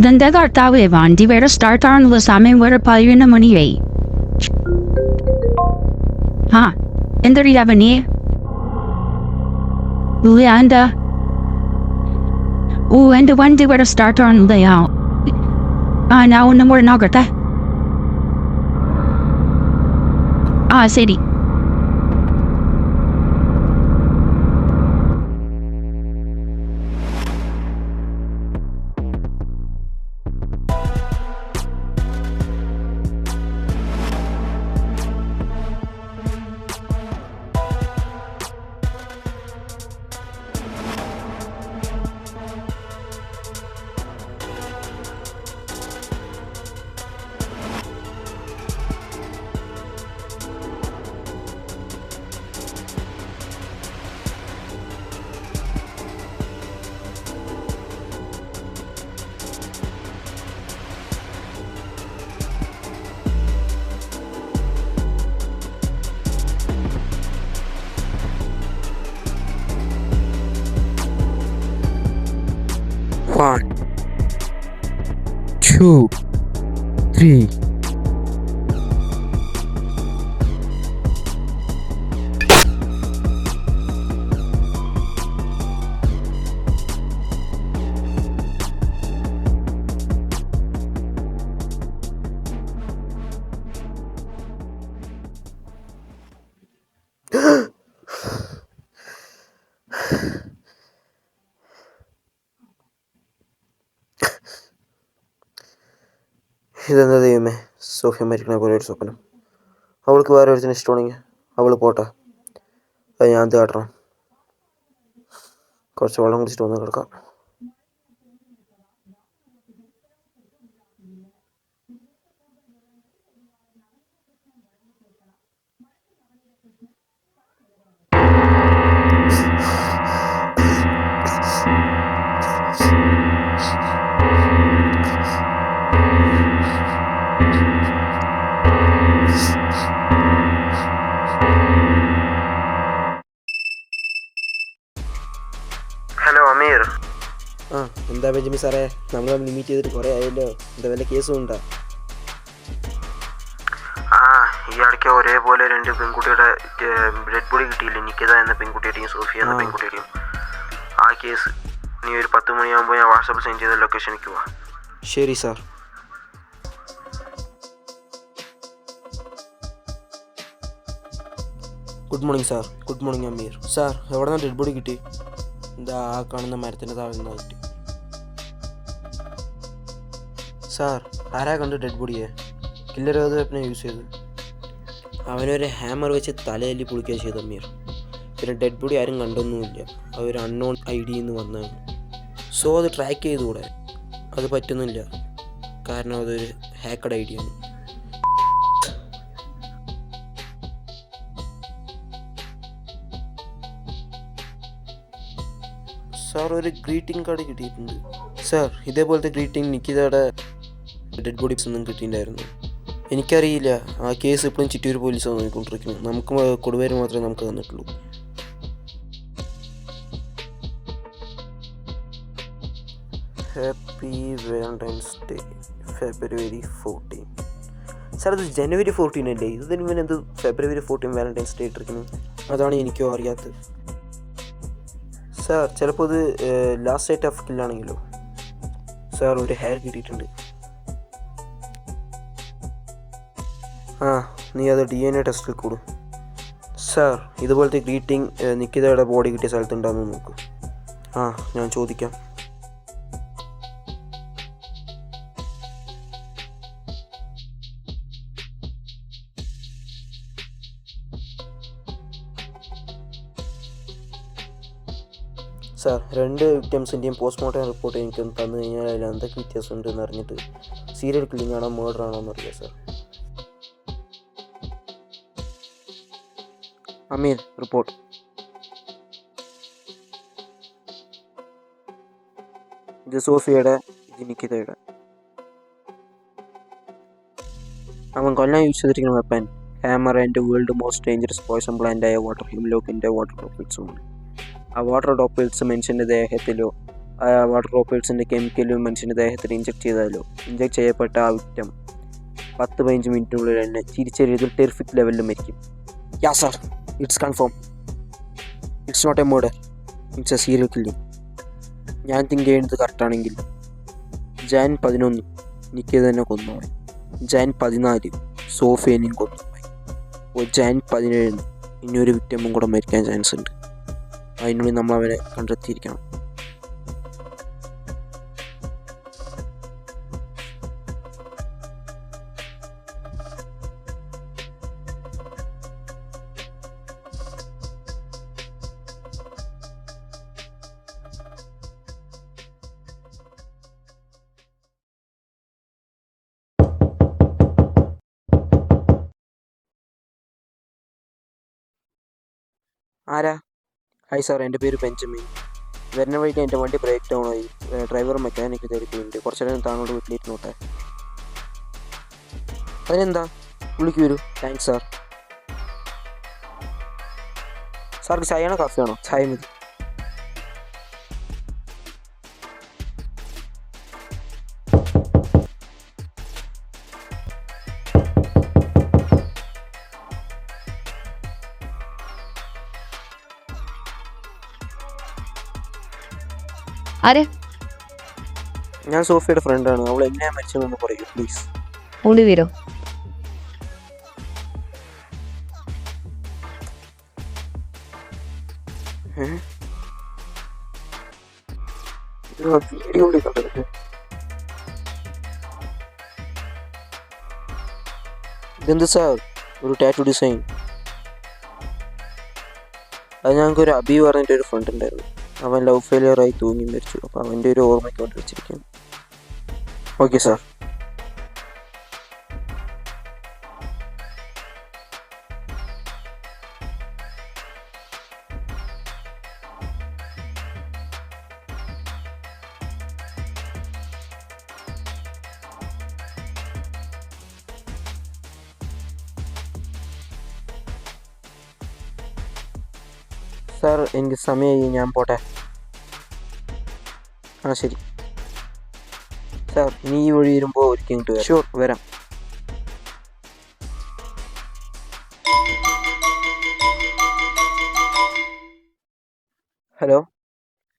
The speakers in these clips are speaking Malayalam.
Ganda katawa Ivan, di vera start on lasame wera payo na mani eh. Ha? Endari avani? Ulianda? And when di vera start on layout? Now no more nagarta. City. One, two, three. ഇതെന്താ ദൈവമേ, സോഫിയ മരിക്കണ പോലെ ഒരു സ്വപ്നം. അവൾക്ക് വേറെ ഒരുത്തിന് ഇഷ്ടമാണെങ്കിൽ അവൾ പോട്ടെ, അത് ഞാൻ എന്ത് കാട്ടണം? കുറച്ച് വെള്ളം കുടിച്ചിട്ട് വന്ന് കിടക്കാം. ഹലോ അമീർ. എന്താ ബെഞ്ചമിൻ സാറേ, നമ്മൾ തമ്മിൽ മീറ്റ് ചെയ്തിട്ട് കുറേ ആയല്ലോ. എന്താ വല്ല കേസും ഉണ്ടോ? ഈ ഇടയ്ക്ക് ഒരേപോലെ രണ്ട് പെൺകുട്ടിയുടെ ഡെഡ് ബോഡി കിട്ടിയില്ലേ, നിക്കിത എന്ന പെൺകുട്ടിയുടെയും സോഫിയ എന്ന പെൺകുട്ടിയുടെയും. ആ കേസ് നീ ഒരു 10 മണിയാകുമ്പോൾ ഞാൻ വാട്സാപ്പിൽ സെൻഡ് ചെയ്ത ലൊക്കേഷനിലേക്ക് പോവാ. ശരി sir. Good morning sir. Good morning Ameer. Sir, എവിടെ നിന്ന് ഡെഡ് ബോഡി കിട്ടി? എന്താ ആ കാണുന്ന മരത്തിൻ്റെ താഴെ നിന്നാ കിട്ടി. സാർ, ആരാ കണ്ട് ഡെഡ് ബോഡിയെ? കില്ലർ ഏത് വെപ്പനെ യൂസ് ചെയ്തു? അവനൊരു ഹാമർ വെച്ച് തലയല്ലി പൊളിക്കുക ചെയ്തു അമീർ. പിന്നെ ഡെഡ് ബോഡി ആരും കണ്ടൊന്നുമില്ല. അവർ അൺനോൺ ഐഡിയിൽ നിന്ന് വന്നതാണ്. സോ അത് ട്രാക്ക് ചെയ്തുകൂടെ? അത് പറ്റുന്നില്ല, കാരണം അതൊരു ഹാക്കഡ് ഐഡിയ ആണ്. സാർ, ഒരു ഗ്രീറ്റിംഗ് കാർഡ് കിട്ടിയിട്ടുണ്ട്. സാർ, ഇതേപോലത്തെ ഗ്രീറ്റിംഗ് നിക്കിതയുടെ ഡെഡ് ബോഡീസ് ഒന്നും കിട്ടിയിട്ടുണ്ടായിരുന്നു. എനിക്കറിയില്ല, ആ കേസ് ഇപ്പോഴും ചിറ്റൂർ പോലീസ് നോക്കിക്കൊണ്ടിരിക്കുന്നു. നമുക്ക് കൊടുവേര് മാത്രമേ നമുക്ക് തന്നിട്ടുള്ളൂ. Happy Valentine's day, February 14. Sir, അത് January 14 അല്ലേ? ഇതിന് പിന്നെ എന്ത് February 14 വാലന്റൈൻസ് ഡേ ഇട്ടിരിക്കുന്നു? അതാണ് എനിക്കോ അറിയാത്തത്. സാർ, ചിലപ്പോൾ ഇത് ലാസ്റ്റ് നൈറ്റ് ഓഫ് കില്ലാണെങ്കിലോ? സാർ, ഒരു ഹെയർ കിട്ടിയിട്ടുണ്ട്. നീ അത് DNA ടെസ്റ്റിൽ കൂടും. സാർ, ഇതുപോലത്തെ ഗ്രീറ്റിംഗ് നിക്കിതയുടെ ബോഡി കിട്ടിയ സ്ഥലത്തുണ്ടാകുന്നു നോക്കൂ. ഞാൻ ചോദിക്കാം. സാർ, 2 വിക്ടിംസിൻ്റെയും പോസ്റ്റ്മോർട്ടം റിപ്പോർട്ട് എനിക്ക് തന്നു കഴിഞ്ഞാൽ അതിൽ എന്തൊക്കെ വ്യത്യാസം ഉണ്ടെന്ന് അറിഞ്ഞിട്ട് സീരിയൽ കില്ലിംഗ് ആണോ മർഡർ ആണോ എന്നറിയാം സാർ. അമീർ, റിപ്പോർട്ട്. ഇത് സോഫിയയുടെ, ഇത് നിക്കിതയുടെ. അവൻ കൊല്ലാൻ യൂസ് ചെയ്തിരിക്കുന്ന weapon hammer and world most dangerous poison പ്ലാന്റായ വാട്ടർ ഹിംലോക്കിൻ്റെ വാട്ടർ ഡ്രോപ്ലെറ്റ്സുമാണ്. ആ വാട്ടർ ഡ്രോപ്ലെറ്റ്സ് മനുഷ്യൻ്റെ ദേഹത്തിലോ വാട്ടർ ഡ്രോപ്പേഴ്സിൻ്റെ കെമിക്കലും മനുഷ്യൻ്റെ ദേഹത്തിൽ ഇഞ്ചെക്ട് ചെയ്താലോ, ഇഞ്ചെക്ട് ചെയ്യപ്പെട്ട ആ വിക്റ്റം 10-15 മിനിറ്റിനുള്ളിൽ തന്നെ തിരിച്ചറിയതിൽ ടെറിഫിക് ലെവലിൽ മരിക്കും. Yeah sir, it's confirm. It's not a murder, it's a serial killing. ഞാൻ തിങ്ക് ചെയ്യുന്നത് കറക്റ്റാണെങ്കിൽ ജാൻ 11 നിക്കിയെ തന്നെ കൊന്നുപോയി, ജാൻ 14 സോഫിയനെയും കൊന്നുപോയി, ജാൻ 17 ഇനിയൊരു വിക്റ്റമും കൂടെ മരിക്കാൻ ചാൻസ് ഉണ്ട്. അതിനുള്ളിൽ നമ്മൾ അവനെ കണ്ടെത്തിയിരിക്കണം. ആരാ? ഹായ് സാർ, എൻ്റെ പേര് ബെഞ്ചമിൻ. വരുന്ന വഴിക്ക് എൻ്റെ വണ്ടി ബ്രേക്ക് ഡൗൺ ആയി. ഡ്രൈവർ മെക്കാനിക്ക് തിരക്കുന്നുണ്ട്. കുറച്ച് നേരം താങ്കളുടെ വീട്ടിലിരുന്നോട്ടെ. അതിനെന്താ, വിളിക്ക് വരൂ. Thanks sir. സാർക്ക് ചായയാണോ കാഫിയാണോ? ചായ മതി. ആരെ? ഞാൻ സോഫിയുടെ ഫ്രണ്ടാണ്. അവൾ എങ്ങനെയാ മരിച്ചതെന്ന് പറയൂ പ്ലീസ്. ഓടി വരോ? ഇതെന്ത് സാർ, ഒരു ടാറ്റു ഡിസൈൻ? അത് ഞങ്ങൾക്കൊരു അബി പറഞ്ഞിട്ട് ഒരു ഫ്രണ്ട് ഉണ്ടായിരുന്നു. അവൻ ലവ് ഫെയിലിയറായി തൂങ്ങി മരിച്ചു. അപ്പോൾ അവൻ്റെ ഒരു ഓർമ്മയ്ക്ക് കൊണ്ട് വെച്ചിരിക്കുന്നു. Okay sir. സാർ, എനിക്ക് സമയമായി, ഞാൻ പോട്ടെ. ആ ശരി സാർ, നീ ഈ വഴി വരുമ്പോൾ ഒരിക്കലും വരാം. ഷുവർ, വരാം. ഹലോ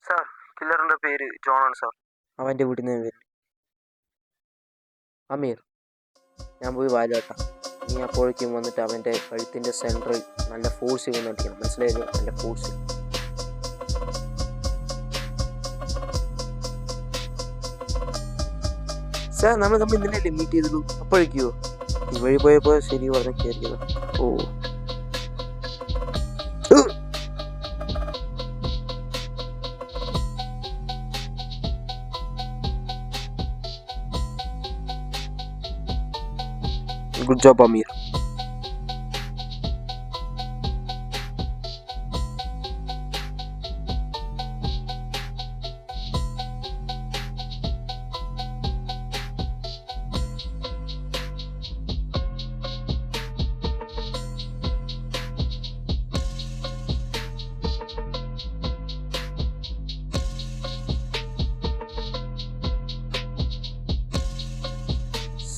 സാർ, കില്ലറിൻ്റെ പേര് ജോൺ ആണ് സാർ. അവൻ്റെ വീട്ടിൽ നിന്ന് വരും. അമീർ, ഞാൻ പോയി വാലാട്ടാം. നീ അപ്പോഴേക്കും വന്നിട്ട് അവൻ്റെ കഴുത്തിൻ്റെ സെൻറ്ററിൽ നല്ല ഫോഴ്സ് ചെയ്യുന്നടിക്കണം. മനസ്സിലായല്ലോ? നല്ല ഫോഴ്സ്. സാർ, നമ്മൾ ഇന്നലെ മീറ്റ് ചെയ്തുള്ളൂ. അപ്പോഴേക്കോ? ഈ വഴി പോയപ്പോൾ ശരി പറഞ്ഞ കയറിയത്. ഓ, ഗുഡ് ജോബ് അമീർ.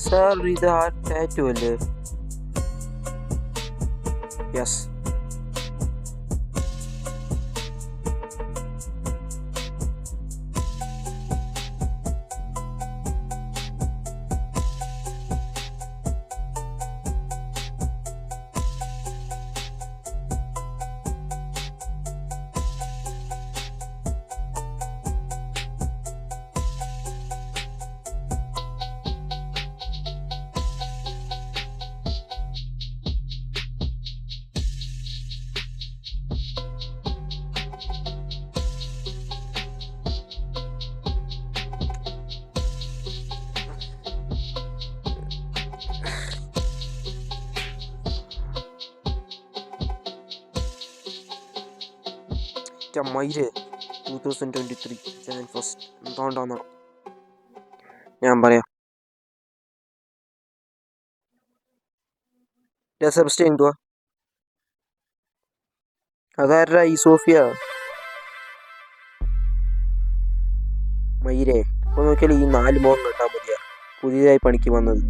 സാർ, ഇത് ആ ടാറ്റു അല്ലേ? യെസ്. മൈര് 2023 ജാൻ 1 എന്താണ്ടാന്നോ ഞാൻ പറയാം. സെബസ്റ്റ്യൻ എന്തുവാ? അതാരാ ഈ സോഫിയ? മയിരേ ഇപ്പോൾ നോക്കിയാൽ ഈ 4 മുഖം കണ്ടാൽ മതിയാ പുതിയതായി പണിക്ക് വന്നത്.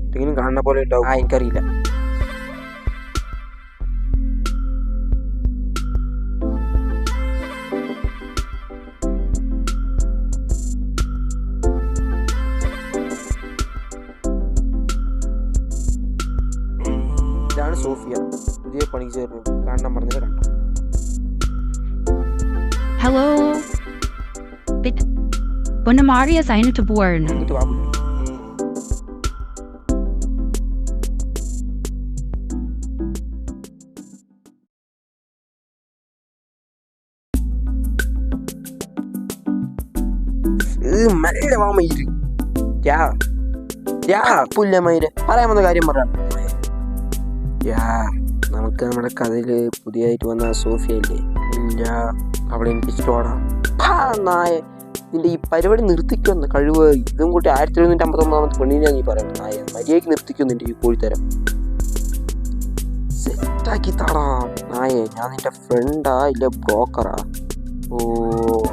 എന്തെങ്കിലും കാണുന്ന പോലെ ഉണ്ടാവും. എനിക്കറിയില്ല. ഇതാണ് സോഫിയ, പുതിയ പണിക്ക് ചേർന്നു. കാണാൻ പറഞ്ഞത് കണ്ടു. Hello? Bună Maria sa to born. എന്നിട്ട് വാ പുള്ളി. മെല്ലെ വാ മയില്. പുല്ല മയില് പറയാൻ വന്ന കാര്യം പറയാം. നമുക്ക് നമ്മുടെ കഥയിൽ പുതിയതായിട്ട് വന്ന സോഫിയ ഇല്ലേ, ഇല്ല അവളെ എനിക്ക് ഇഷ്ടമാണ്. നായ നിന്റെ ഈ പരിപാടി നിർത്തിക്കുമെന്ന് കഴിവ് ഇതും കൂട്ടി 1759 പെണ്ണിനാ നീ പറയുന്നത്. നായ മര്യാദയ്ക്ക് നിർത്തിക്കും നിന്റെ ഈ കോഴിത്തരം. സെറ്റാക്കി തടാം നായെ. ഞാൻ നിന്റെ ഫ്രണ്ടാ ഇല്ല ബ്രോക്കറാ? ഓ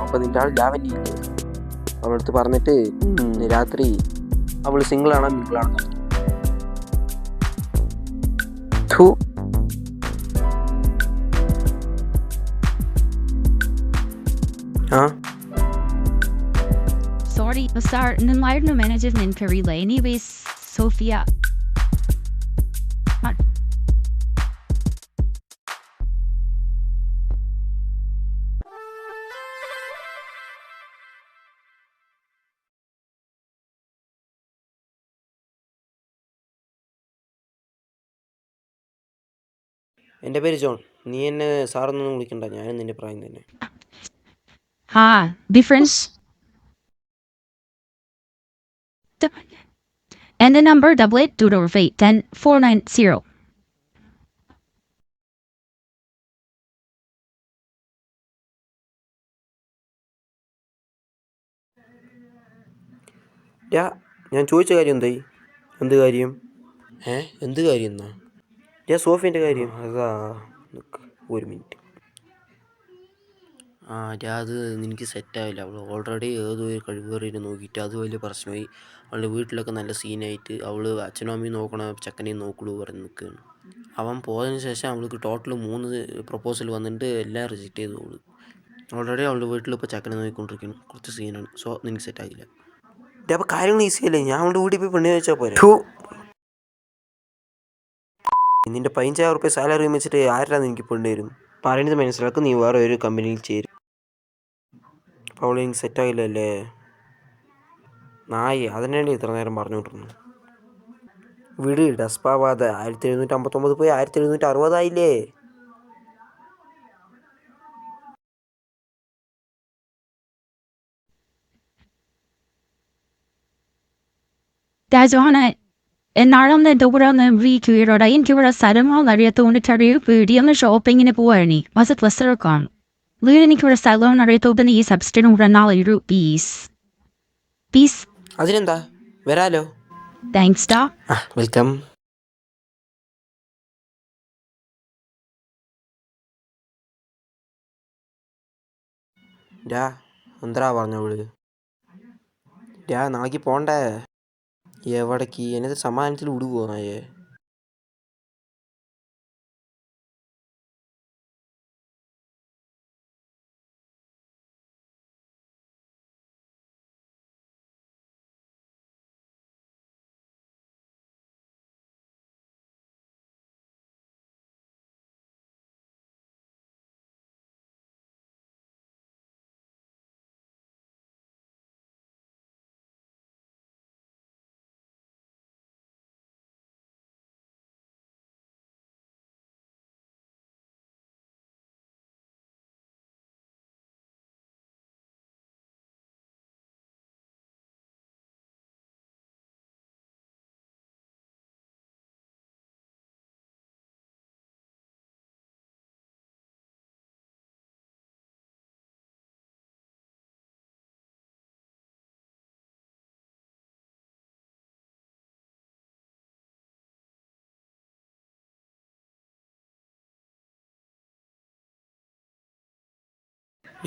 അപ്പൊ നിന്റെ ആൾ ലാവന്യ ഇല്ലേ? അവളടുത്ത് പറഞ്ഞിട്ട് രാത്രി അവള് സിംഗിളാണോ മിംഗിളാണോ? ആ Sorry, sir. Nalayan manager ng Karila. Anyways, Sophia. എൻ്റെ പേര് ജോൺ. നീ എന്നെ സാറൊന്നും വിളിക്കണ്ട, ഞാനും നിന്റെ പ്രായം തന്നെ. Difference. And the number 882810 490. ഞാൻ ചോദിച്ച കാര്യം എന്തായി? എന്ത് കാര്യം? എന്ത് കാര്യം എന്നാ? സോഫിൻ്റെ കാര്യം. അതാ നിൽക്ക് ഒരു മിനിറ്റ്. അത് നിനക്ക് സെറ്റാവില്ല. അവൾ ഓൾറെഡി ഏതോ ഒരു കഴിവേറിയിട്ട് നോക്കിയിട്ട് അത് വലിയ പ്രശ്നമായി. അവളുടെ വീട്ടിലൊക്കെ നല്ല സീനായിട്ട് അവൾ അച്ഛനും അമ്മയും നോക്കണ ചെക്കനെയും നോക്കുള്ളൂ പറഞ്ഞ് നിൽക്കുകയാണ്. അവൻ പോയതിന് ശേഷം അവൾക്ക് ടോട്ടൽ 3 പ്രപ്പോസൽ വന്നിട്ട് എല്ലാം റിജക്റ്റ് ചെയ്തു. ഓൾറെഡി അവളുടെ വീട്ടിൽ ഇപ്പോൾ ചെക്കനെ നോക്കിക്കൊണ്ടിരിക്കുന്നു. കുറച്ച് സീനാണ്. സോ നിനക്ക് സെറ്റാകില്ല. അപ്പോൾ കാര്യങ്ങൾ ഈസിയല്ലേ? ഞാൻ അവളുടെ വീട്ടിൽ പോയി പെണ്ണ് ചോദിച്ചാൽ പോരെ? നിന്റെ 15,000 റുപ്യ സാലറി വെച്ചിട്ട് ആരാണ് എനിക്ക് പെണ്ണ് തരും? പറയുന്നത് മനസ്സിലാക്കും. നീ വേറെ ഒരു കമ്പനിയിൽ ചേരും. അപ്പോൾ അവൾ എനിക്ക് സെറ്റാകില്ലല്ലേ? നായി അതിനാണ് ഇത്ര നേരം പറഞ്ഞുകൊണ്ടിരുന്നു. വിട് ഡസ്പാവാതെ. 1759 പോയി 1760 ആയില്ലേ? Dazona. എന്നാളും ദൂരം വീട്ടിലൂടെ എനിക്കിവിടെ സ്ഥലങ്ങൾ അറിയത്തോണ്ടിട്ടറിയ വീടിയെന്ന് ഷോപ്പിങ്ങിന് പോവാനി മസത്ത് വസ്ത്രക്കാം വീടിനിക്കിവിടെ സ്ഥലം അറിയത്തോടുന്ന ഈ സബ്സ്റ്റിനൂടെ 4 രൂപീസ് പീസ്. അതിനെന്താ, വരാലോ. താങ്ക്സ് ഡാ. വെൽക്കം. എന്താ പറഞ്ഞവള്? നാളേക്ക് പോണ്ടേ? എവിടേക്ക്? എന്നത് സമാധാനത്തിൽ വിടുവോ നായേ?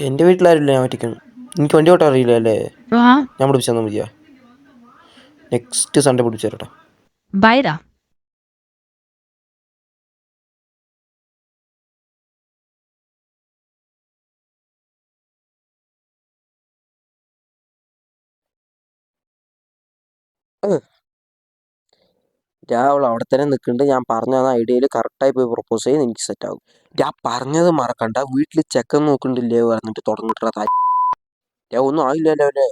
എൻ്റെ വീട്ടിലാരില്ല, ഞാൻ ഒറ്റയ്ക്കാണ്. എനിക്ക് വണ്ടി ഓട്ടം അറിയില്ല അല്ലേ? ആ ഞാൻ പഠിപ്പിച്ചു തന്നാൽ മതിയാ? നെക്സ്റ്റ് സൺഡേ പഠിപ്പിച്ചു തരട്ടോ. ബൈഡാ. അവൾ അവിടെ തന്നെ നിൽക്കുന്നുണ്ട്. ഞാൻ പറഞ്ഞ ഐഡിയയിൽ കറക്റ്റായി പോയി പ്രൊപ്പോസ് ചെയ്ത് എനിക്ക് സെറ്റ് ആകും. ഞാൻ പറഞ്ഞത് മറക്കണ്ട. വീട്ടിൽ ചെക്കൻ നോക്കണ്ടില്ലേ പറഞ്ഞിട്ട് തുടങ്ങിട്ടാ. ഞാൻ ഒന്നും ആയില്ലല്ലോ അല്ലേ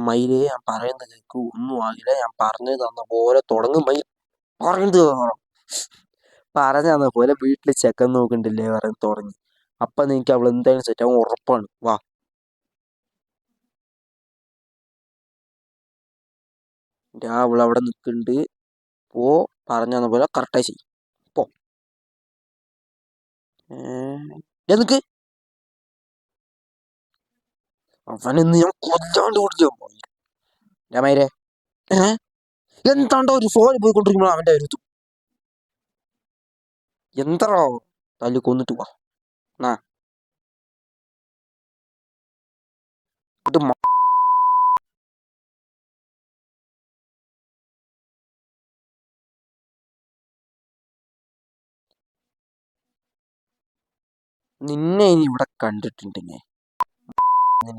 മയിലേ? ഞാൻ പറയുന്നത് കേൾക്കൂ. ഒന്നും ആകില്ല. ഞാൻ പറഞ്ഞു തന്ന പോലെ തുടങ്ങും മയിൽ. പറയുന്നത് പറഞ്ഞു തന്ന പോലെ വീട്ടിൽ ചെക്കൻ നോക്കണ്ടില്ലേ പറഞ്ഞ് തുടങ്ങി. അപ്പം നിനക്ക് അവൾ എന്തായാലും സെറ്റ് ആവും, ഉറപ്പാണ്. വാ. അവൾ അവിടെ നിൽക്കുന്നുണ്ട്. പോ. പറഞ്ഞു തന്ന പോലെ കറക്റ്റായി ചെയ്യും. പോ. നിക്ക്. അവനെന്ന് ഞാൻ കൊല്ലാണ്ട് കൊടുത്തു. രാമേരെ എന്താണ്ടോ ഒരു ഫോൺ പോയിക്കൊണ്ടിരിക്കുമ്പോൾ അവൻ്റെ ഒരു എന്തോ തല്ലി കൊന്നിട്ട് വാ. ഇത് നിന്നെ ഇനി ഇവിടെ കണ്ടിട്ടുണ്ടെങ്കിൽ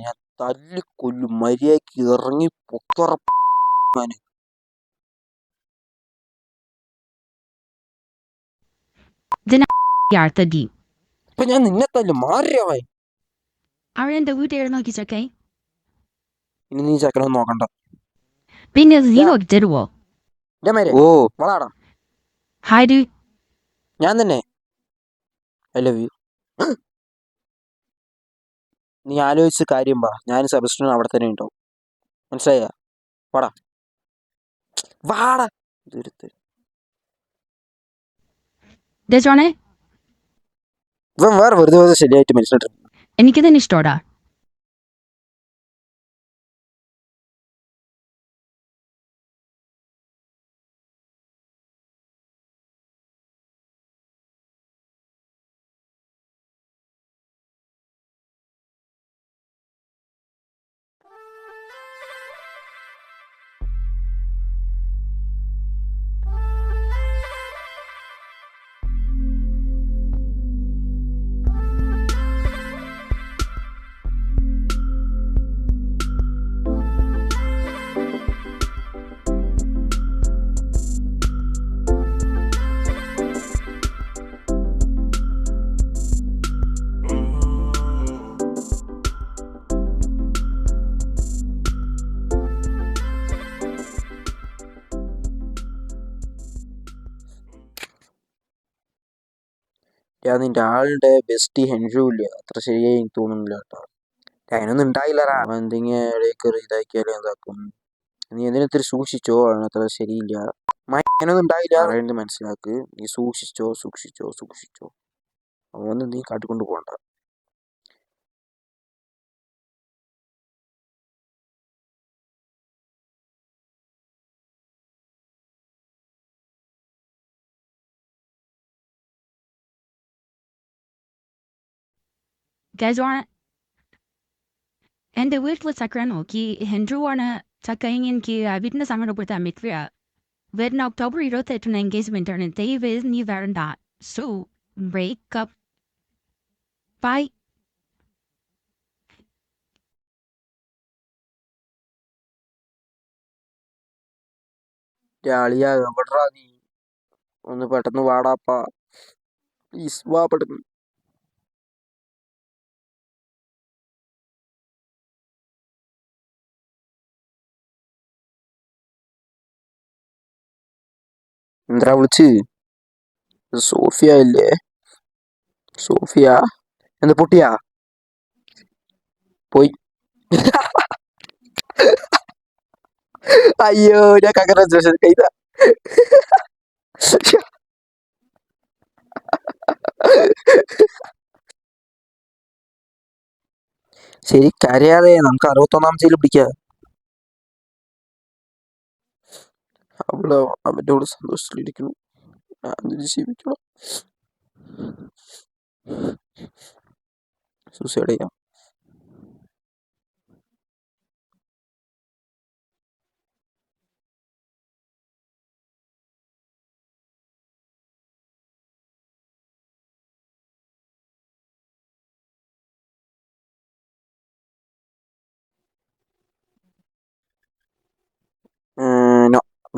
ഞാൻ തല്ലിക്കൊല്ലും. മര്യാദക്ക് ഇറങ്ങി പൊത്തുറപ്പാന്. യാർത്തടി ഇപ്പൊ ഞാൻ നിന്നെ തല്ലും. മാറിയവൻ. അവരെന്റെ വീട്ടുകാർ നോക്കി ചെക്കേ. ഇനി നീ ചെക്കനൊന്നും നോക്കണ്ട. പിന്നെ നീ നോക്കി തരുവോ? ഓ വളാടാ. ഹായ് ഡു. ഞാൻ തന്നെ. I love you. നീ ആലോചിച്ച കാര്യം വാ. ഞാൻ സെബസ്റ്റിനും അവിടെ തന്നെ ഉണ്ടാവും. മനസ്സിലായ? വാടാ വാടാ. ജോണേ, ഇവൻ വേറെ വെറുതെ ശരിയായിട്ട് മനസ്സിലായിട്ട്. എനിക്ക് തന്നെ ഇഷ്ടോടാ. ഞാൻ നിന്റെ ആളുടെ ബെസ്റ്റ് ഹെൻഷു ഇല്ല, അത്ര ശരിയായി എനിക്ക് തോന്നുന്നില്ല കേട്ടോ. അതിനൊന്നും ഉണ്ടായില്ലടാ. അവൻ എന്തെങ്കിലും ഇടയിൽ കയറി ഇതാക്കിയാലും എന്താക്കും. നീ എന്തിനൊത്തിരി സൂക്ഷിച്ചോ. അവനത്ര ശരിയില്ല. അതിനൊന്നും ഉണ്ടായില്ല പറയുന്നത് മനസ്സിലാക്ക്. നീ സൂക്ഷിച്ചോ. അവനൊന്നും നീ കാട്ടിക്കൊണ്ട് പോകണ്ട. ഗജോണ എന്റെ വീട്ടിൽ ചക്ര നോക്കി ഹെൻഡ്രുവാണ് ചക്കയും എനിക്ക് വീട്ടിന്റെ സങ്കടപ്പെടുത്താൻ പറ്റില്ല. വരുന്ന ഒക്ടോബർ 28 എൻഗേജ്മെന്റ് ആണ്. ദയവേത് നീ വരണ്ട. So breakup. ബൈ. അളിയാ എവിടാ നീ? ഒന്ന് പെട്ടെന്ന് വാടാപ്പാ. പ്ലീസ് വാ പെട്ടെന്ന്. എന്താ വിളിച്ച്? സോഫിയ ഇല്ലേ? സോഫിയ എന്താ പൊട്ടിയാ? പോയി. അയ്യോ ഞാൻ കൺഗ്രാജുലേഷൻ കൈത. ശരി കരയാതെ, നമുക്ക് 61-ാം ജയിൽ പിടിക്കാം. അവള് അവൻ്റെ കൂടെ സന്തോഷത്തിലിരിക്കുന്നു. ഞാൻ ജീവിക്കണം. സൂസൈഡ് ചെയ്യാം.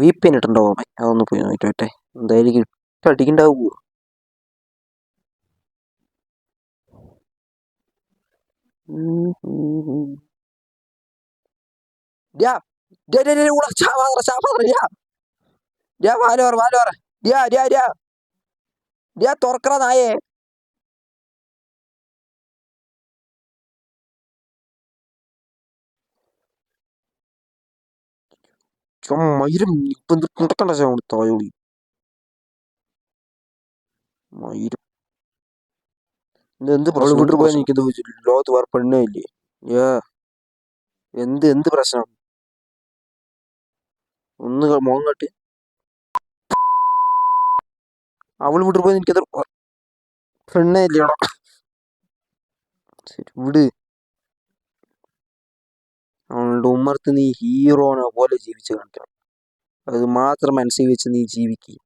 VPN ഇട്ടുണ്ടാവും. അതൊന്ന് പോയി നോക്കിട്ടെ. എന്തായാലും അടിക്കണ്ടാവുമോ? തുറക്കറ നായേ. മയിലും ഇപ്പൊ കുണ്ടക്കണ്ട തോയോളി മയിലും എന്ത് പ്രശ്നം വീട്ടിൽ പോയാൽ എനിക്കെന്ത് ലോകത്ത് വേറെ പെണ്ണേ ഇല്ലേ? എന്ത് പ്രശ്നം? ഒന്ന് മോൻ കാട്ടി. അവള് വീട്ടിൽ പോയാൽ എനിക്കത് പെണ്ണേ ഇല്ലേടാ. ശരി വിട്. അവളുടെ ഉമ്മർത്ത് നീ ഹീറോനെ പോലെ ജീവിച്ച് കാണിക്കണം. അത് മാത്രം മനസ്സിൽ വെച്ച് നീ ജീവിക്കുക.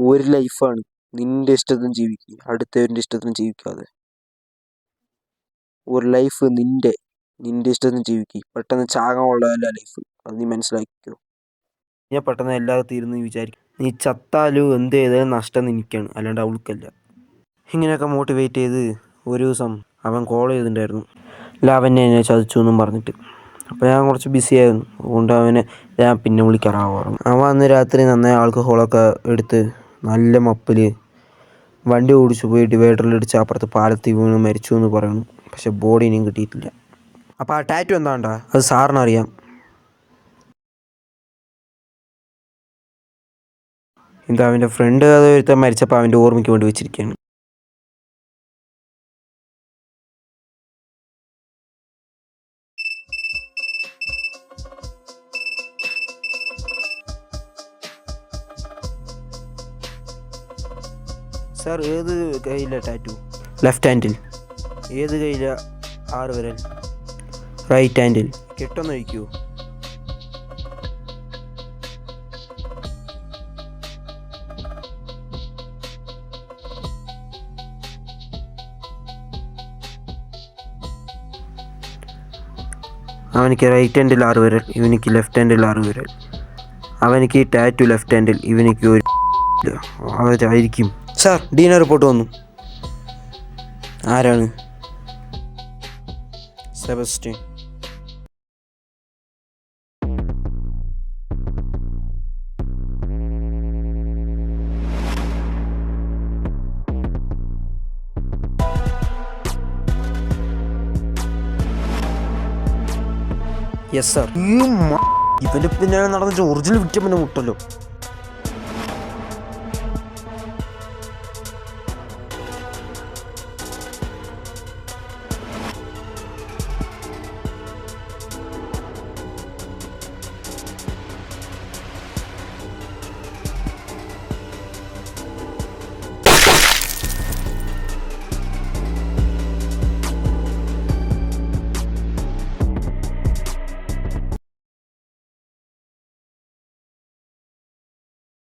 ഒരു ലൈഫാണ്. നിന്റെ ഇഷ്ടത്തിന് ജീവിക്കുക, അടുത്തവരുടെ ഇഷ്ടത്തിന് ജീവിക്കാതെ. ഒരു ലൈഫ് നിന്റെ ഇഷ്ടത്തിന് ജീവിക്കുക. പെട്ടെന്ന് ചാകാനുള്ളതല്ല ലൈഫ്. അത് നീ മനസ്സിലാക്കിക്കോ. ഞാൻ പെട്ടെന്ന് എല്ലാവരും തീരുന്നു വിചാരിക്കും. നീ ചത്താലും എന്ത് ചെയ്താലും നഷ്ടം നിനക്കാണ്, അല്ലാണ്ട് അവൾക്കല്ല. ഇങ്ങനെയൊക്കെ മോട്ടിവേറ്റ് ചെയ്ത് ഒരു ദിവസം അവൻ കോൾ ചെയ്തിട്ടുണ്ടായിരുന്നു. അവനെ എന്നെ ചതിച്ചു എന്നും പറഞ്ഞിട്ട്. അപ്പോൾ ഞാൻ കുറച്ച് ബിസി ആയിരുന്നു. അതുകൊണ്ട് ഞാൻ പിന്നെ വിളിക്കാറാവാറും. അവൻ അന്ന് രാത്രി നന്നായി ആൽക്കഹോളൊക്കെ എടുത്ത് നല്ല മപ്പിൽ വണ്ടി ഓടിച്ചു പോയി ഡിവൈഡറിലിടിച്ച് അപ്പുറത്ത് പാലത്തിൽ വീണ് മരിച്ചു എന്ന് പറയുന്നു. പക്ഷെ ബോഡി ഇനിയും കിട്ടിയിട്ടില്ല. അപ്പോൾ ആ ടാറ്റു എന്താണ്ടാ? അത് സാറിനറിയാം. എന്താ അവൻ്റെ ഫ്രണ്ട് അത് ഒരുത്തൻ മരിച്ചപ്പോൾ അവൻ്റെ ഓർമ്മയ്ക്ക് വേണ്ടി വെച്ചിരിക്കുകയാണ്. സാർ ഏത് കയ്യിലാണ് ടാറ്റു? Left handle. ഏത് കയ്യിലാണ് 6 വിരൽ? റൈറ്റ് ഹാൻഡിൽ. കെട്ടൊന്ന് കഴിക്കുമോ? അവനിക്ക് റൈറ്റ് ഹാൻഡിൽ 6 വിരൽ, ഇവനിക്ക് ലെഫ്റ്റ് ഹാൻഡിൽ 6 വിരൽ. അവനിക്ക് ടാറ്റു ലെഫ്റ്റ് ഹാൻഡിൽ, ഇവനിക്ക് ഒരു അവരായിരിക്കും. സാർ ഡീന റിപ്പോർട്ട് വന്നു. ആരാണ്? സെബസ്റ്റ്യൻ. Yes sir. ഇവൻ്റെ പിന്നാലെ നടന്നിട്ട് ഒറിജിനൽ വിക്ടിമിനെ മുട്ടല്ലോ.